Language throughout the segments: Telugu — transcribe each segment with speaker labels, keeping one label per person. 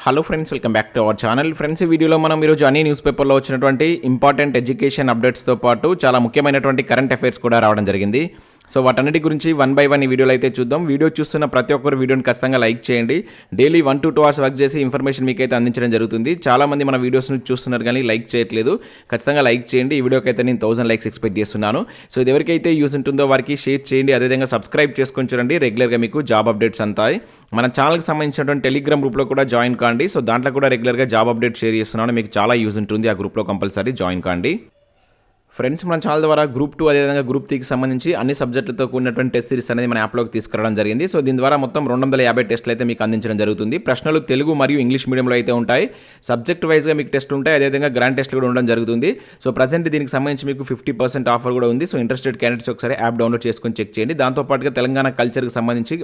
Speaker 1: Hello friends, welcome back to our channel. Friends, ఈ వీడియోలో మనం ఈరోజు అన్ని న్యూస్ పేపర్లో వచ్చినటువంటి ఇంపార్టెంట్ ఎడ్యుకేషన్ అప్డేట్స్తో పాటు చాలా ముఖ్యమైనటువంటి కరెంట్ అఫైర్స్ కూడా రావడం జరిగింది. సో వాటన్నిటి గురించి వన్ బై వన్ ఈ వీడియోలో అయితే చూద్దాం. వీడియో చూస్తున్న ప్రతి ఒక్కరు వీడియోని ఖచ్చితంగా లైక్ చేయండి. డైలీ 1 to 2 hours వర్క్ చేసి ఇన్ఫర్మేషన్ మీకైతే అందించడం జరుగుతుంది. చాలామంది మన వీడియోస్ని చూస్తున్నారు కానీ లైక్ చేయట్లేదు. ఖచ్చితంగా లైక్ చేయండి. ఈ వీడియోకి అయితే నేను 1000 లైక్స్ ఎక్స్పెక్ట్ చేస్తున్నాను. సో ఇది ఎవరికైతే యూజ్ ఉంటుందో వారికి షేర్ చేయండి. అదేవిధంగా సబ్స్క్రైబ్ చేసుకొని చూడండి. రెగ్యులర్గా మీకు జాబ్ అప్డేట్స్ అంతాయి. మన ఛానల్కి సంబంధించినటువంటి టెలిగ్రామ్ గ్రూప్లో కూడా జాయిన్ కాండి. సో దాంట్లో కూడా రెగ్యులర్గా జాబ్ అప్డేట్ షేర్ చేస్తున్నాను. మీకు చాలా యూజ్ ఉంటుంది. ఆ గ్రూప్లో కంపల్సరీ జాయిన్ కాండి. ఫ్రెండ్స్, మన ఛానల్ ద్వారా గ్రూప్ 2 అదేవిధంగా గ్రూప్ 3కి సంబంధించి అన్ని సబ్జెక్టులతో కూడినటువంటి టెస్ట్ సిరీస్ అనేది మన యాప్లోకి తీసుకురావడం జరిగింది. సో దీని ద్వారా మొత్తం 250 టెస్టులు అయితే మీకు అందించడం జరుగుతుంది. ప్రశ్నలు తెలుగు మరియు ఇంగ్లీష్ మీడియంలో అయితే ఉంటాయి. సబ్జెక్ట్ వైజ్గా మీకు టెస్ట్ ఉంటాయి. అదేవిధంగా గ్రాండ్ టెస్ట్లు కూడా ఉండడం జరుగుతుంది. సో ప్రజెంట్ దీనికి సంబంధించి మీకు 50% ఆఫర్ కూడా ఉంది. సో ఇంట్రెస్టెడ్ క్యాండిడేట్స్ ఒకసారి యాప్ డౌన్లోడ్ చేసుకొని చెక్ చేయండి. దాంతోపాటుగా తెలంగాణ కల్చర్కి సంబంధించి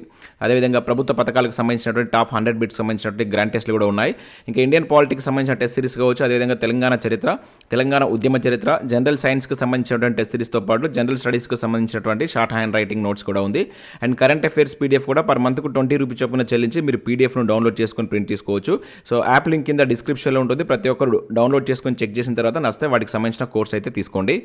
Speaker 1: అదేవిధంగా ప్రభుత్వ పథకాలకు సంబంధించినటువంటి టాప్ 100 బిట్స్ సంబంధించినటువంటి గ్రాండ్ టెస్ట్లు కూడా ఉన్నాయి. ఇంకా ఇండియన్ పాలిటిక్స్ సంబంధించిన టెస్ట్ సిరీస్ కావచ్చు. అదేవిధంగా తెలంగాణ చరిత్ర, తెలంగాణ ఉద్యమ చరిత్ర, జనరల్ సైన్స్కి సంబంధించినటువంటి టెస్ట్ సిరీస్తో పాటు జనరల్ స్టడీస్కి సంబంధించినటువంటి షార్ట్ హ్యాండ్ రైటింగ్ నోట్స్ కూడా ఉంది. అండ్ కరెంట్ అఫైర్స్ పీడిఎఫ్ కూడా పర్ మంత్కు 20 రూపీస్ చొప్పున చెల్లించి మీరు పీడిఎఫ్ను డౌన్లోడ్ చేసుకొని ప్రింట్ తీసుకోవచ్చు. సో యాప్ లింక్ కింద డిస్క్రిప్షన్లో ఉంటుంది. ప్రతి ఒక్కరు డౌన్లోడ్ చేసుకొని చెక్ చేసిన తర్వాత నచ్చితే వాటికి సంబంధించిన కోర్స్ అయితే తీసుకోండి.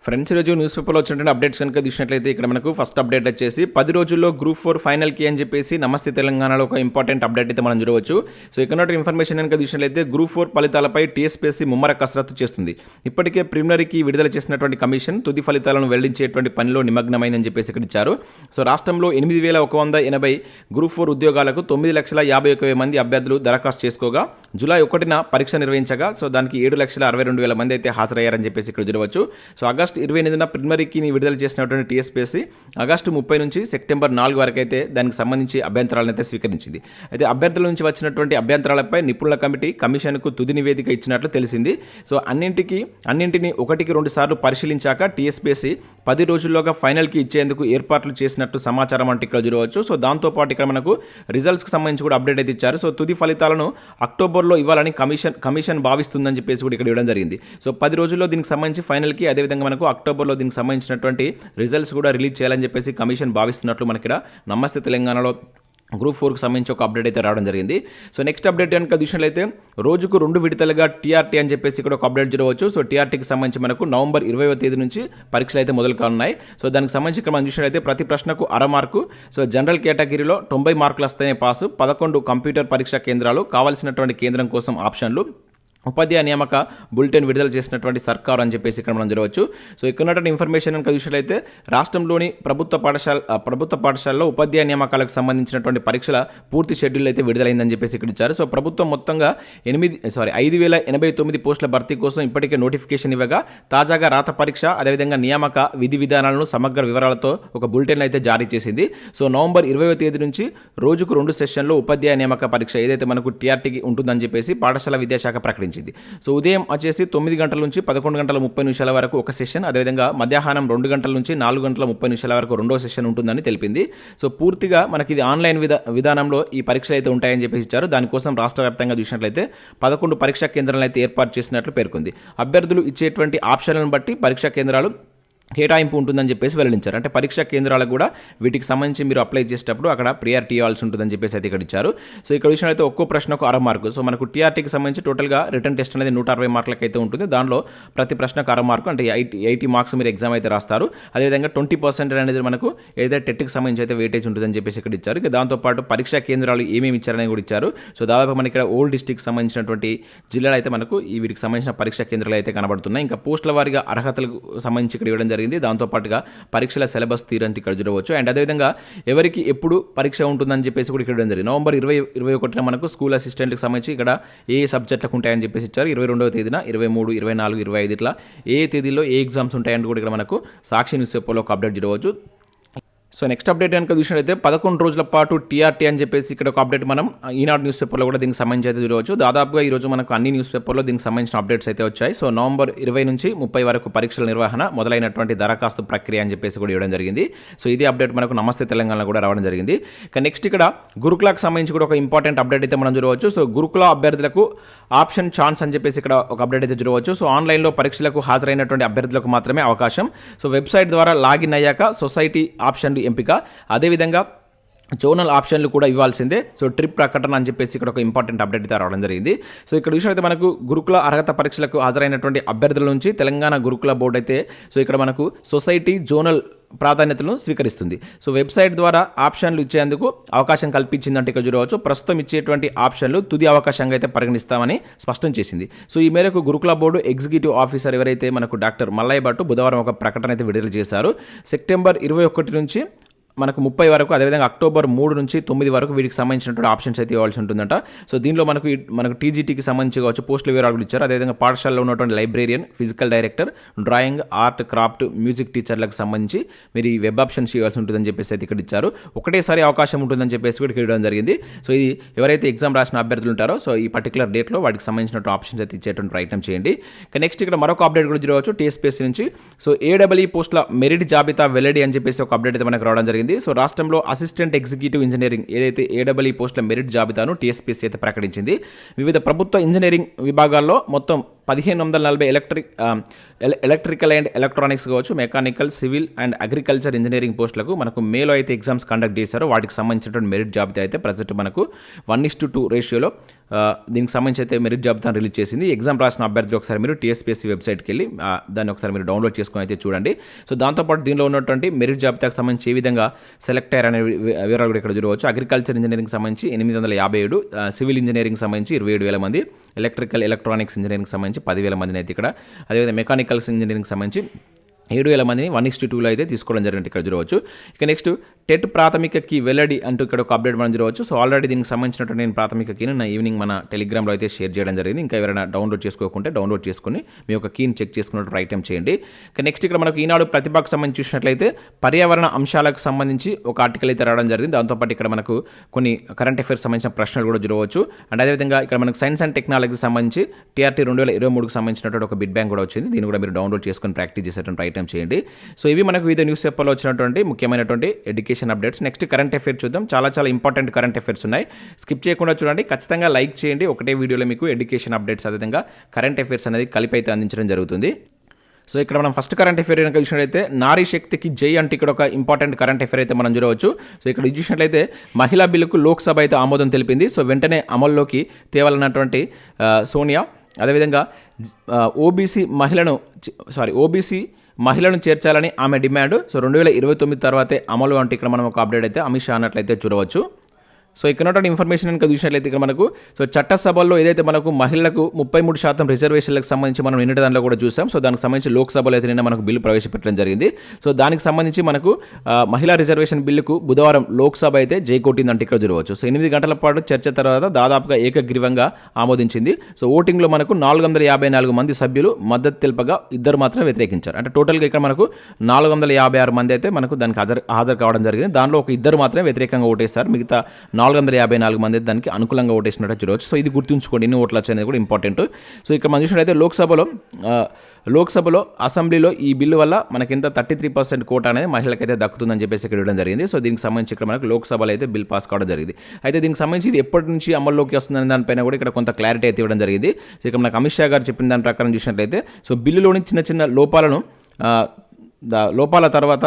Speaker 1: ఫ్రెండ్స్, ఈరోజు న్యూస్ పేపర్లో వచ్చినటువంటి అప్డేట్స్ కనుక చూసినట్లయితే ఇక్కడ మనకు ఫస్ట్ అప్డేట్ వచ్చేసి 10 రోజుల్లో గ్రూప్ 4 ఫైనల్కి అని చెప్పేసి నమస్తే తెలంగాణలో ఒక ఇంపార్టెంట్ అప్డేట్ అయితే మనం చూడవచ్చు. సో ఇక్కడ ఇన్ఫర్మేషన్ కనుక చూసినట్లయితే గ్రూప్ 4 ఫలితాలపై TSPSC ముమ్మర కసరత్తు చేస్తుంది. ఇప్పటికే ప్రిలిమినరీకి విడుదల చేసినటువంటి కమిషన్ తుది ఫలితాలను వెల్లడించేటువంటి పనిలో నిమగ్నమైందని చెప్పేసి ఇక్కడ ఇచ్చారు. సో రాష్ట్రంలో 8180 గ్రూప్ 4 ఉద్యోగాలకు 9,51,000 మంది అభ్యర్థులు దరఖాస్తు చేసుకోగా జూలై 1న పరీక్ష నిర్వహించగా సో దానికి 7,62,000 మంది అయితే హాజరయ్యారని చెప్పేసి ఇక్కడ చూడవచ్చు. సో ఆగస్టు 28న ప్రిలిమినరీకి విడుదల చేసినటువంటి TSPSC ఆగస్టు 30 నుంచి సెప్టెంబర్ 4 వరకు అయితే దానికి సంబంధించి అభ్యంతరాలను అయితే స్వీకరించింది. అయితే అభ్యర్థుల నుంచి వచ్చినటువంటి అభ్యంతరాలపై నిపుణుల కమిషన్కు తుది నివేదిక ఇచ్చినట్లు తెలిసింది. సో అన్నింటినీ 1-2 సార్లు పరిశీలించాక TSPSC 10 రోజుల్లోగా ఫైనల్కి ఇచ్చేందుకు ఏర్పాట్లు చేసినట్టు సమాచారం అంటే ఇక్కడ చూడవచ్చు. సో దాంతోపాటు ఇక్కడ మనకు రిజల్ట్స్కి సంబంధించి కూడా అప్డేట్ అయితే ఇచ్చారు. సో తుది ఫలితాలను అక్టోబర్లో ఇవ్వాలని కమిషన్ భావిస్తుందని చెప్పేసి కూడా ఇక్కడ ఇవ్వడం జరిగింది. సో 10 రోజుల్లో దీనికి సంబంధించి ఫైనల్కి అదేవిధంగా మనకు అక్టోబర్లో దీనికి సంబంధించినటువంటి రిజల్ట్స్ కూడా రిలీజ్ చేయాలని చెప్పేసి కమిషన్ భావిస్తున్నట్లు మనకి ఇక్కడ నమస్తే తెలంగాణలో గ్రూప్ 4కి సంబంధించి ఒక అప్డేట్ అయితే రావడం జరిగింది. సో నెక్స్ట్ అప్డేట్ కనుక చూసినట్లయితే రోజుకు 2 విడతలుగా TRT అని చెప్పేసి ఇక్కడ ఒక అప్డేట్ చూడవచ్చు. సో TRTకి సంబంధించి మనకు నవంబర్ 20వ తేదీ నుంచి పరీక్షలు అయితే మొదలు కానున్నాయి. సో దానికి సంబంధించి ఇక్కడ మనం చూసినట్లయితే ప్రతి ప్రశ్నకు 1/2 మార్కు. సో జనరల్ కేటగిరీలో 90 మార్కులు వస్తేనే పాసు. 11 కంప్యూటర్ పరీక్షా కేంద్రాలు, కావాల్సినటువంటి కేంద్రం కోసం ఆప్షన్లు, ఉపాధ్యాయ నియామక బులెటిన్ విడుదల చేసినటువంటి సర్కారు అని చెప్పేసి ఇక్కడ మనం చూడవచ్చు. సో ఇక్కడ ఉన్నటువంటి ఇన్ఫర్మేషన్ కనుక చూసినట్లయితే రాష్ట్రంలోని ప్రభుత్వ పాఠశాలలో ఉపాధ్యాయ నియామకాలకు సంబంధించినటువంటి పరీక్షల పూర్తి షెడ్యూల్ అయితే విడుదలైందని చెప్పేసి ఇక్కడ ఇచ్చారు. సో ప్రభుత్వం మొత్తంగా 5,089 పోస్టుల భర్తీ కోసం ఇప్పటికే నోటిఫికేషన్ ఇవ్వగా తాజాగా రాత పరీక్ష అదేవిధంగా నియామక విధి విధానాలను సమగ్ర వివరాలతో ఒక బులెటిన్ అయితే జారీ చేసింది. సో నవంబర్ 20వ తేదీ నుంచి రోజుకు 2 సెషన్లో ఉపాధ్యాయ నియామక పరీక్ష ఏదైతే మనకు TRTకి ఉంటుందని చెప్పేసి పాఠశాల విద్యాశాఖ ప్రకటించింది. సో ఉదయం వచ్చేసి 9 గంటల నుంచి 11:30 వరకు ఒక సెషన్, అదేవిధంగా మధ్యాహ్నం 2 గంటల నుంచి 4:30 వరకు రెండో సెషన్ ఉంటుందని తెలిపింది. సో పూర్తిగా మనకి ఇది ఆన్లైన్ విధానంలో ఈ పరీక్షలు అయితే ఉంటాయని చెప్పేసి ఇచ్చారు. దానికోసం రాష్ట్ర వ్యాప్తంగా చూసినట్లయితే 11 పరీక్షా కేంద్రాలను అయితే ఏర్పాటు చేసినట్లు పేర్కొంది. అభ్యర్థులు ఇచ్చేటువంటి ఆప్షన్లను బట్టి పరీక్షా కేంద్రాలు కేటాయింపు ఉంటుందని చెప్పేసి వెల్లడించారు. అంటే పరీక్షా కేంద్రాలకు కూడా వీటికి సంబంధించి మీరు అప్లై చేసేటప్పుడు అక్కడ ప్రియారిటీ ఇవ్వాల్సి ఉంటుందని చెప్పేసి అయితే ఇక్కడ ఇచ్చారు. సో ఇక్కడ విషయంలో ఒక్కో ప్రశ్నకు 1/2 మార్కు. సో మనకు TRTకి సంబంధించి టోటల్గా రిటర్న్ టెస్ట్ అనేది 160 మార్కులకు అయితే ఉంటుంది. దానిలో ప్రతి ప్రశ్నకు 1/2 మార్కు, అంటే 80 మార్క్స్ మీరు ఎగ్జామ్ అయితే రాస్తారు. అదేవిధంగా 20% అనేది మనకు ఏదైతే టెట్కి సంబంధించి అయితే వెయిటేజ్ ఉంటుందని చెప్పేసి ఇక్కడ ఇచ్చారు. ఇక దాంతోపాటు పరీక్షా కేంద్రాలు ఏమేమి ఇచ్చారని కూడా ఇచ్చారు. సో దాదాపు మనకి ఇక్కడ ఓల్డ్ డిస్ట్రిక్ట్ సంబంధించినటువంటి జిల్లాలు అయితే మనకు వీటికి సంబంధించిన పరీక్షా కేంద్రాలు అయితే కనబడుతున్నాయి. ఇంకా పోస్టుల వారిగా అర్హతలకు సంబంధించి ఇక్కడ ఇవ్వడం జరిగింది. దాంతోపాటుగా పరీక్షల సిలబస్ తీరంటే ఇక్కడ చూడవచ్చు. అండ్ అదేవిధంగా ఎవరికి ఎప్పుడు పరీక్ష ఉంటుందని చెప్పేసి కూడా ఇక్కడ జరిగింది. నవంబర్ 20-21 మనకు స్కూల్ అసిస్టెంట్కి సంబంధించి ఇక్కడ ఏ సబ్జెక్టులకు ఉంటాయని చెప్పేసి ఇచ్చారు. 22వ తేదీన 23, 24, 25 ఇట్లా ఏ తేదీలో ఏ ఎగ్జామ్స్ ఉంటాయని కూడా ఇక్కడ మనకు సాక్షి న్యూస్ పేపర్లో ఒక అప్డేట్ చూడవచ్చు. సో నెక్స్ట్ అప్డేట్ కనుక చూసినట్లయితే 11 రోజుల పాటు TRT అని చెప్పేసి ఇక్కడ ఒక అప్డేట్ మనం ఈనాడు న్యూస్ పేపర్లో కూడా దీనికి సంబంధించి అయితే చూడవచ్చు. దాదాపుగా ఈరోజు మనకు అన్ని న్యూస్ పేపర్లో దీనికి సంబంధించిన అప్డేట్స్ అయితే వచ్చాయి. సో నవంబర్ 20 నుంచి 30 వరకు పరీక్షల నిర్వహణ మొదలైనటువంటి దరఖాస్తు ప్రక్రియ అని చెప్పేసి కూడా ఇవ్వడం జరిగింది. సో ఇది అప్డేట్ మనకు నమస్తే తెలంగాణలో కూడా రావడం జరిగింది. నెక్స్ట్ ఇక్కడ గురుకులకు సంబంధించి కూడా ఒక ఇంపార్టెంట్ అప్డేట్ అయితే మనం చూడవచ్చు. సో గురుకుల అభ్యర్థులకు ఆప్షన్ ఛాన్స్ అని చెప్పేసి ఇక్కడ ఒక అప్డేట్ అయితే చూడవచ్చు. సో ఆన్లైన్లో పరీక్షలకు హాజరైనటువంటి అభ్యర్థులకు మాత్రమే అవకాశం. సో వెబ్సైట్ ద్వారా లాగిన్ అయ్యాక సొసైటీ ఆప్షన్లు ఎంపిక, అదేవిధంగా జోనల్ ఆప్షన్లు కూడా ఇవ్వాల్సిందే. సో ట్రిప్ ప్రకటన అని చెప్పేసి ఇక్కడ ఒక ఇంపార్టెంట్ అప్డేట్ అయితే రావడం జరిగింది. సో ఇక్కడ చూసినట్లయితే మనకు గురుకుల అర్హత పరీక్షలకు హాజరైనటువంటి అభ్యర్థుల నుంచి తెలంగాణ గురుకుల బోర్డు అయితే సో ఇక్కడ మనకు సొసైటీ జోనల్ ప్రాధాన్యతలను స్వీకరిస్తుంది. సో వెబ్సైట్ ద్వారా ఆప్షన్లు ఇచ్చేందుకు అవకాశం కల్పించిందంటే ఇక్కడ చూడవచ్చు. ప్రస్తుతం ఇచ్చేటువంటి ఆప్షన్లు తుది అవకాశంగా అయితే పరిగణిస్తామని స్పష్టం చేసింది. సో ఈ మేరకు గురుకుల బోర్డు ఎగ్జిక్యూటివ్ ఆఫీసర్ ఎవరైతే మనకు డాక్టర్ మల్లయ్య భట్టు బుధవారం ఒక ప్రకటన అయితే విడుదల చేశారు. సెప్టెంబర్ 21 నుంచి మనకు 30 వరకు, అదేవిధంగా అక్టోబర్ 3 నుంచి 9 వరకు వీటికి సంబంధించినటువంటి ఆప్షన్స్ అయితే ఇవ్వాల్సి ఉంటుందంట. సో దీనిలో మనకు టీజీటీకి సంబంధించి కావచ్చు పోస్టుల వివరాలు ఇచ్చారు. అదేవిధంగా పాఠశాలలో ఉన్నటువంటి librarian, physical director, drawing, art, craft, music టీచర్లకు సంబంధించి మీరు ఈ వెబ్ ఆప్షన్స్ ఇవ్వాల్సి ఉంటుందని చెప్పేసి అయితే ఇక్కడ ఇచ్చారు. ఒకటేసారి అవకాశం ఉంటుందని చెప్పేసి కూడా ఇక్కడ ఇవ్వడం జరిగింది. సో ఇది ఎవరైతే ఎగ్జామ్ రాసిన అభ్యర్థులు ఉంటారో సో ఈ పర్టికులర్ డేట్లో వాటికి సంబంధించినటువంటి ఆప్షన్స్ అయితే ఇచ్చేటువంటి ప్రయత్నం చేయండి. నెక్స్ట్ ఇక్కడ మరొక అప్డేట్ కూడా చూడవచ్చు TSPSC నుంచి. సో AEE పోస్టుల మెరిట్ జాబితా వెల్లడి అని చెప్పేసి ఒక అప్డేట్ అయితే మనకు రావడం జరిగింది. సో రాష్ట్రంలో అసిస్టెంట్ ఎగ్జిక్యూటివ్ ఇంజనీరింగ్ ఏదైతే AEE పోస్టుల మెరిట్ జాబితాను TSPSC అయితే ప్రకటించింది. వివిధ ప్రభుత్వ ఇంజనీరింగ్ విభాగాల్లో మొత్తం 1540 ఎలక్ట్రికల్ అండ్ ఎలక్ట్రానిక్స్ కావచ్చు, mechanical, civil and agriculture engineering పోస్టులకు మనకు మేలో అయితే ఎగ్జామ్స్ కండక్ట్ చేశారో వాటికి సంబంధించినటువంటి మెరిట్ జాబితా అయితే ప్రజెంట్ మనకు 1:2 రేషియోలో దీనికి సంబంధించి అయితే మెరిట్ జాబితాను రిలీజ్ చేసింది. ఎగ్జామ్ రాసిన అభ్యర్థులు ఒకసారి మీరు TSPSC వెబ్సైట్కి వెళ్ళి దాన్ని ఒకసారి మీరు డౌన్లోడ్ చేసుకొని అయితే చూడండి. సో దాంతోపాటు దీనిలో ఉన్నటువంటి మెరిట్ జాబితాకు సంబంధించి ఏ విధంగా సెలెక్ట్ అయ్యారనే వివరాలు కూడా ఇక్కడ చూడవచ్చు. అగ్రికల్చర్ ఇంజనీరింగ్ సంబంధించి 857, సివిల్ ఇంజనీరింగ్ సంబంధించి 27,000 మంది, ఎలక్ట్రికల్ ఎలక్ట్రానిక్స్ ఇంజనీరింగ్ సంబంధించి 10,000 మందిని అయితే ఇక్కడ, అదేవిధంగా మెకానికల్స్ ఇంజనీరింగ్ సంబంధించి 7,000 మందిని 1:2లో అయితే తీసుకోవడం జరిగింది ఇక్కడ చూడవచ్చు. ఇక నెక్స్ట్ టెట్ ప్రాథమిక కీ వెల్లడి అంటూ ఇక్కడ ఒక అప్డేట్ మనం చూడవచ్చు. సో ఆల్రెడీ దీనికి సంబంధించినటువంటి నేను ప్రాథమిక కీని నా ఈవినింగ్ మన టెలిగ్రామ్లో అయితే షేర్ చేయడం జరిగింది. ఇంకా ఎవరైనా డౌన్లోడ్ చేసుకోకుంటే డౌన్లోడ్ చేసుకుని మీ యొక్క కీని చెక్ చేసుకున్నట్టు ప్రయత్నం చేయండి. ఇక నెక్స్ట్ ఇక్కడ మనకు ఈనాడు ప్రతిభకు సంబంధించి చూసినట్లయితే పర్యావరణ అంశాలకు సంబంధించి ఒక ఆర్టికల్ అయితే రావడం జరిగింది. దాంతోపాటు ఇక్కడ మనకు కొన్ని కరెంట్ అఫైర్స్ సంబంధించిన ప్రశ్నలు కూడా చూడవచ్చు. అండ్ అదేవిధంగా ఇక్కడ మనకు సైన్స్ అండ్ టెక్నాలజీకి సంబంధించి TRT 2023కి సంబంధించినటువంటి ఒక బిడ్ బ్యాంక్ కూడా వచ్చింది. దీన్ని కూడా మీరు డౌన్లోడ్ చేసుకుని ప్రాక్టీస్ చేసేటువంటి ప్రయత్నం చేయండి. సో ఇవి మనకు వివిధ న్యూస్ పేపర్లో వచ్చినటువంటి ముఖ్యమైనటువంటి education updates. Next current affairs చూద్దాం. చాలా ఇంపార్టెంట్ కరెంట్ అఫైర్స్ ఉన్నాయి. స్కిప్ చేయకుండా చూడండి. ఖచ్చితంగా లైక్ చేయండి. ఒకటే వీడియోలో మీకు ఎడ్యుకేషన్ అప్డేట్స్ అదేవిధంగా కరెంట్ అఫైర్స్ అనేది కలిపి అయితే అందించడం జరుగుతుంది. సో ఇక్కడ మనం ఫస్ట్ కరెంట్ అఫైర్ కనుక చూసినట్లయితే నారీ శక్తికి జై అంటే ఇక్కడ ఒక ఇంపార్టెంట్ కరెంట్ అఫైర్ అయితే మనం చూడవచ్చు. సో ఇక్కడ చూసినట్లయితే మహిళా బిల్లుకు లోక్సభ అయితే ఆమోదం తెలిపింది. సో వెంటనే అమల్లోకి తేవాలన్నటువంటి సోనియా, అదేవిధంగా ఓబీసీ మహిళను చేర్చాలని ఆమె డిమాండ్. సో 2029 తర్వాతే అమలు అంటే ఇక్కడ మనం ఒక అప్డేట్ అయితే అమిత్ షా అన్నట్లయితే చూడవచ్చు. సో ఇక్కడ ఇన్ఫర్మేషన్ కనుక చూసినట్లయితే ఇక్కడ మనకు సో చట్టసభల్లో ఏదైతే మనకు మహిళలకు 33% రిజర్వేషన్లకు సంబంధించి మనం నిన్నటి దానిలో కూడా చూసాం. సో దానికి సంబంధించి లోక్సభలో అయితే నిన్న మనకు బిల్లు ప్రవేశపెట్టడం జరిగింది. సో దానికి సంబంధించి మనకు మహిళా రిజర్వేషన్ బిల్లుకు బుధవారం లోక్సభ అయితే జై కొట్టిందంటే ఇక్కడ చూడవచ్చు. సో 8 గంటల పాటు చర్చ తర్వాత దాదాపుగా ఏకగ్రీవంగా ఆమోదించింది. సో ఓటింగ్లో మనకు 454 మంది సభ్యులు మద్దతు తెలుపగా 2 మాత్రమే వ్యతిరేకించారు. అంటే టోటల్గా ఇక్కడ మనకు 456 మంది అయితే మనకు దానికి హాజరు కావడం జరిగింది. దానిలో ఒక 2 మాత్రమే వ్యతిరేకంగా ఓటేస్తారు. మిగతా 454 మంది దానికి అనుకూలంగా ఓటేసినట్టు చూడవచ్చు. సో ఇది గుర్తుంచుకోండి, ఎన్ని ఓట్లు వచ్చాయనేది కూడా ఇంపార్టెంట్. సో ఇక్కడ మనం చూసినట్లయితే లోక్సభలో అసెంబ్లీలో ఈ బిల్లు వల్ల మనకి ఎంత 33% కోటా అనేది మహిళలకైతే దక్కుతుందని చెప్పేసి ఇక్కడ ఇవ్వడం జరిగింది. సో దీనికి సంబంధించి ఇక్కడ మనకు లోక్సభలో అయితే బిల్ పాస్ కావడం జరిగింది. అయితే దీనికి సంబంధించి ఇది ఎప్పటి నుంచి అమల్లోకి వస్తుందని దానిపైన కూడా ఇక్కడ కొంత క్లారిటీ అయితే ఇవ్వడం జరిగింది. సో ఇక్కడ మనకు అమిత్ షా గారు చెప్పిన దాని ప్రకారం చూసినట్లయితే సో బిల్లులోని చిన్న లోపాల తర్వాత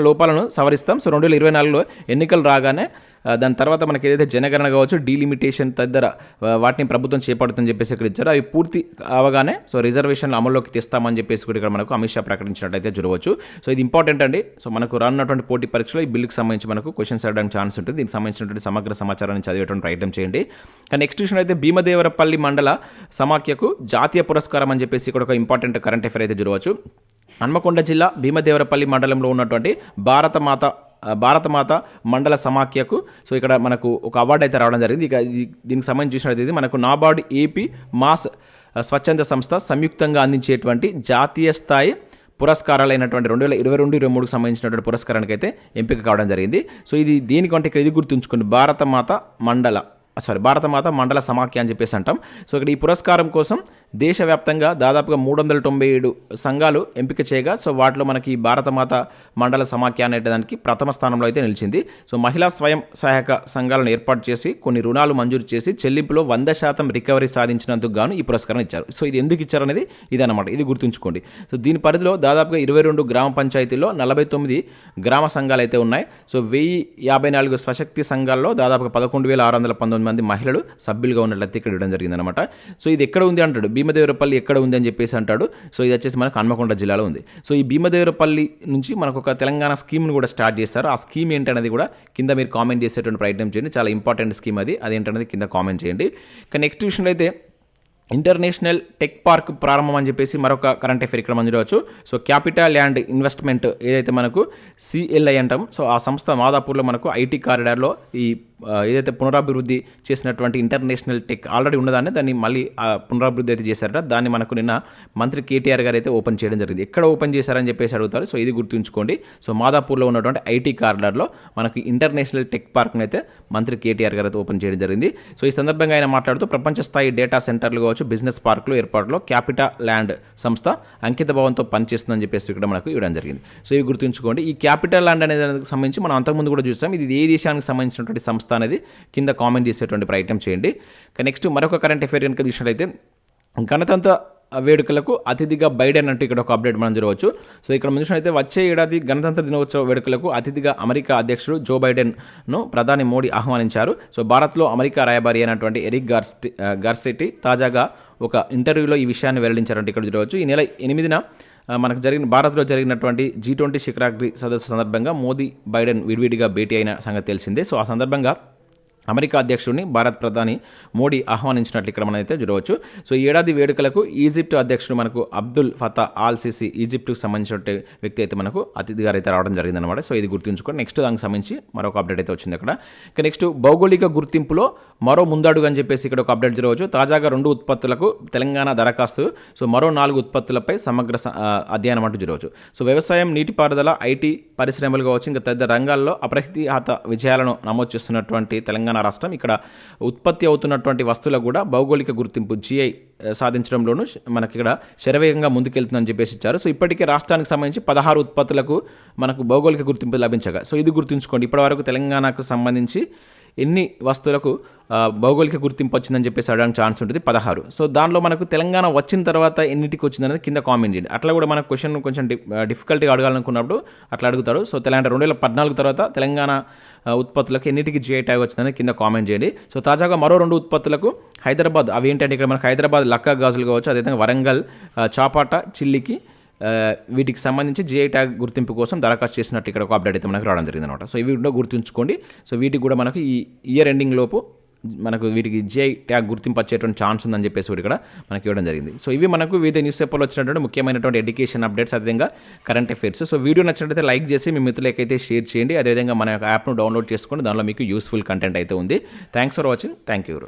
Speaker 1: లోపాలను సవరిస్తాం. సో 2024లో ఎన్నికలు రాగానే దాని తర్వాత మనకి ఏదైతే జనగణన కావచ్చు, డీలిమిటేషన్ తదితర వాటిని ప్రభుత్వం చేపడుతుందని చెప్పేసి ఇక్కడ ఇచ్చారు. అవి పూర్తి అవగానే సో రిజర్వేషన్లు అమల్లోకి తెస్తామని చెప్పేసి కూడా ఇక్కడ మనకు అమిత్ షా ప్రకటించినట్టయితే చూడవచ్చు. సో ఇది ఇంపార్టెంట్ అండి. సో మనకు రానున్నటువంటి పోటీ పరీక్షలో ఈ బిల్లుకి సంబంధించి మనకు క్వశ్చన్స్ అడగడానికి ఛాన్స్ ఉంటుంది. దీనికి సంబంధించినటువంటి సమగ్ర సమాచారాన్ని చదివేటువంటి ప్రయత్నం చేయండి. నెక్స్ట్ విషయం అయితే భీమదేవరపల్లి మండల సమాఖ్యకు జాతీయ పురస్కారం అని చెప్పేసి ఇక్కడ ఒక ఇంపార్టెంట్ కరెంట్ అఫైర్ అయితే చూడవచ్చు. హన్మకొండ జిల్లా భీమదేవరపల్లి మండలంలో ఉన్నటువంటి భారతమాత మండల సమాఖ్యకు సో ఇక్కడ మనకు ఒక అవార్డు అయితే రావడం జరిగింది. ఇక దీనికి సంబంధించి చూసినట్లయితే మనకు నాబార్డు ఏపీ మాస్ స్వచ్ఛంద సంస్థ సంయుక్తంగా అందించేటువంటి జాతీయ స్థాయి పురస్కారాలైనటువంటి 2022-23కు సంబంధించినటువంటి పురస్కారానికి అయితే ఎంపిక కావడం జరిగింది. సో ఇది దేనికంటే ఇక్కడ ఇది గుర్తుంచుకోండి, భారతమాత మండల భారతమాత మండల సమాఖ్య అని చెప్పేసి అంటాం. సో ఇక్కడ ఈ పురస్కారం కోసం దేశవ్యాప్తంగా దాదాపుగా 397 సంఘాలు ఎంపిక చేయగా సో వాటిలో మనకి భారతమాత మండల సమాఖ్య అనే దానికి ప్రథమ స్థానంలో అయితే నిలిచింది. సో మహిళా స్వయం సహాయక సంఘాలను ఏర్పాటు చేసి కొన్ని రుణాలు మంజూరు చేసి చెల్లింపులో 100% రికవరీ సాధించినందుకు గాను ఈ పురస్కారం ఇచ్చారు. సో ఇది ఎందుకు ఇచ్చారనేది ఇదన్నమాట, ఇది గుర్తుంచుకోండి. సో దీని పరిధిలో దాదాపుగా 22 గ్రామ పంచాయతీల్లో 49 గ్రామ సంఘాలు అయితే ఉన్నాయి. సో 1054 స్వశక్తి సంఘాల్లో దాదాపుగా 11,619 మంది మహిళలు సభ్యులుగా ఉన్నట్లయితే ఇక్కడ ఇవ్వడం జరిగిందనమాట. సో ఇది ఎక్కడ ఉంది అంటాడు, భీమదేవరపల్లి ఎక్కడ ఉంది అని చెప్పేసి అంటాడు. సో ఇది వచ్చేసి మనకు హన్మకొండ జిల్లాలో ఉంది. సో ఈ భీమదేవరపల్లి నుంచి మనకు ఒక తెలంగాణ స్కీమ్ను కూడా స్టార్ట్ చేస్తారు. ఆ స్కీమ్ ఏంటనేది కూడా కింద మీరు కామెంట్ చేసేటువంటి ప్రయత్నం చేయండి. చాలా ఇంపార్టెంట్ స్కీమ్ అదేంటనేది కింద కామెంట్ చేయండి. కానీ నెక్స్ట్ విషయంలో అయితే ఇంటర్నేషనల్ టెక్ పార్క్ ప్రారంభం అని చెప్పేసి మరొక కరెంట్ అఫేర్ ఇక్కడ మనం చూడవచ్చు. సో క్యాపిటల్ ల్యాండ్ ఇన్వెస్ట్మెంట్ ఏదైతే మనకు CLI అంటాం, సో ఆ సంస్థ మాదాపూర్లో మనకు IT కారిడార్లో ఈ ఏదైతే పునరాభివృద్ధి చేసినటువంటి ఇంటర్నేషనల్ టెక్ ఆల్రెడీ ఉన్నదాన్ని దాన్ని మళ్ళీ పునరాభివృద్ధి అయితే చేశారట. దాన్ని మనకు నిన్న మంత్రి KTR గారు అయితే ఓపెన్ చేయడం జరిగింది. ఎక్కడ ఓపెన్ చేశారని చెప్పేసి అడుగుతారు. సో ఇది గుర్తుంచుకోండి. సో మాదాపూర్లో ఉన్నటువంటి IT కారిడార్లో మనకి ఇంటర్నేషనల్ టెక్ పార్క్ని అయితే మంత్రి KTR గారు అయితే ఓపెన్ చేయడం జరిగింది. సో ఈ సందర్భంగా ఆయన మాట్లాడుతూ ప్రపంచ స్థాయి డేటా సెంటర్లు కావచ్చు, బిజినెస్ పార్కులు ఏర్పాటులో క్యాపిటల్ ల్యాండ్ సంస్థ అంకిత భావంతో పనిచేస్తుందని చెప్పేసి ఇక్కడ మనకు ఇవ్వడం జరిగింది. సో ఇవి గుర్తుంచుకోండి. ఈ క్యాపిటల్ ల్యాండ్ అనేది సంబంధించి మనం అంతకుముందు కూడా చూస్తాం. ఇది ఏ దేశానికి సంబంధించినటువంటి సంస్థ అనేది కింద కామెంట్ చేసేటువంటి ప్రయత్నం చేయండి. నెక్స్ట్ మరొక కరెంట్ అఫేర్ కనుక చూసినట్లయితే గణతంత్ర వేడుకలకు అతిథిగా బైడెన్ అంటూ ఇక్కడ ఒక అప్డేట్ మనం చూడవచ్చు. సో ఇక్కడ మనం చూసినట్లయితే వచ్చే ఏడాది గణతంత్ర దినోత్సవ వేడుకలకు అతిథిగా అమెరికా అధ్యక్షుడు జో బైడెన్ను ప్రధాని మోడీ ఆహ్వానించారు. సో భారత్లో అమెరికా రాయబారి అయినటువంటి ఎరిక్ గార్సెట్టి తాజాగా ఒక ఇంటర్వ్యూలో ఈ విషయాన్ని వెల్లడించారంటే ఇక్కడ చూడవచ్చు. ఈ నెల 8న మనకు భారత్లో జరిగినటువంటి G20 శిఖరాగ్రి సదస్సు సందర్భంగా మోదీ బైడెన్ విడివిడిగా భేటీ అయిన సంగతి తెలిసిందే. సో ఆ సందర్భంగా అమెరికా అధ్యక్షుడిని భారత్ ప్రధాని మోడీ ఆహ్వానించినట్లు ఇక్కడ మనం అయితే చూడవచ్చు. సో ఈ ఏడాది వేడుకలకు ఈజిప్ట్ అధ్యక్షుడు మనకు అబ్దుల్ ఫతా ఆల్ సిసి ఈజిప్ట్కు సంబంధించిన వ్యక్తి అయితే మనకు అతిథిగా అయితే రావడం జరిగిందనమాట. సో ఇది గుర్తుంచుకోండి. నెక్స్ట్ దానికి సంబంధించి మరొక అప్డేట్ అయితే వచ్చింది అక్కడ. నెక్స్ట్ భౌగోళిక గుర్తింపులో మరో ముందడుగు అని చెప్పేసి ఇక్కడ ఒక అప్డేట్ చూడవచ్చు. తాజాగా 2 ఉత్పత్తులకు తెలంగాణ దరఖాస్తు, సో మరో 4 ఉత్పత్తులపై సమగ్ర అధ్యయనం అంటూ చూడవచ్చు. సో వ్యవసాయం, నీటిపారుదల, IT పరిశ్రమలు కావచ్చు, ఇంకా తదితర రంగాల్లో అప్రతిహత విజయాలను నమోదు చేస్తున్నటువంటి తెలంగాణ రాష్ట్రం ఇక్కడ ఉత్పత్తి అవుతున్నటువంటి వస్తువులకు కూడా భౌగోళిక గుర్తింపు GI సాధించడంలోనూ మనకి ఇక్కడ శరవేగంగా ముందుకెళ్తుందని చెప్పేసి ఇచ్చారు. సో ఇప్పటికే రాష్ట్రానికి సంబంధించి 16 ఉత్పత్తులకు మనకు భౌగోళిక గుర్తింపు లభించగా, సో ఇది గుర్తుంచుకోండి. ఇప్పటివరకు తెలంగాణకు సంబంధించి ఎన్ని వస్తువులకు భౌగోళిక గుర్తింపు వచ్చిందని చెప్పేసి అడగడానికి ఛాన్స్ ఉంటుంది, 16. సో దానిలో మనకు తెలంగాణ వచ్చిన తర్వాత ఎన్నిటికి వచ్చిందనేది కింద కామెంట్ చేయండి. అట్లా కూడా మనకు క్వశ్చన్ కొంచెం డిఫికల్ట్గా అడగాలనుకున్నప్పుడు అట్లా అడుగుతాడు. సో 2014 తర్వాత తెలంగాణ ఉత్పత్తులకు ఎన్నిటికి GI ట్యాగ్ వచ్చిందని కింద కామెంట్ చేయండి. సో తాజాగా మరో 2 ఉత్పత్తులకు హైదరాబాద్, అవి ఏంటంటే ఇక్కడ మనకు హైదరాబాద్ లక్కా గాజులు కావచ్చు, అదేవిధంగా వరంగల్ చాపాట చిల్లికి వీటికి సంబంధించి GI ట్యాగ్ గుర్తింపు కోసం దరఖాస్తు చేసినట్టు ఇక్కడ ఒక అప్డేట్ అయితే మనకు రావడం జరిగిందనమాట. సో ఇవి కూడా గుర్తుంచుకోండి. సో వీటికి కూడా మనకు ఈ ఇయర్ ఎండింగ్ లోపు మనకు వీటికి GI ట్యాగ్ గుర్తింపు వచ్చేటువంటి ఛాన్స్ ఉందని చెప్పేసి కూడా ఇక్కడ మనకి ఇవ్వడం జరిగింది. సో ఇవి మనకు వివిధ న్యూస్ పేపర్లో వచ్చినటువంటి ముఖ్యమైనటువంటి ఎడ్యుకేషన్ అప్డేట్స్, అదేవిధంగా కరెంట్ అఫేర్స్. సో వీడియో నచ్చినట్లయితే లైక్ చేసి మీ మిత్రులకైతే షేర్ చేయండి. అదేవిధంగా మన యాప్ను డౌన్లోడ్ చేసుకోండి, దానిలో మీకు యూస్ఫుల్ కంటెంట్ అయితే ఉంది. Thanks for watching. Thank you.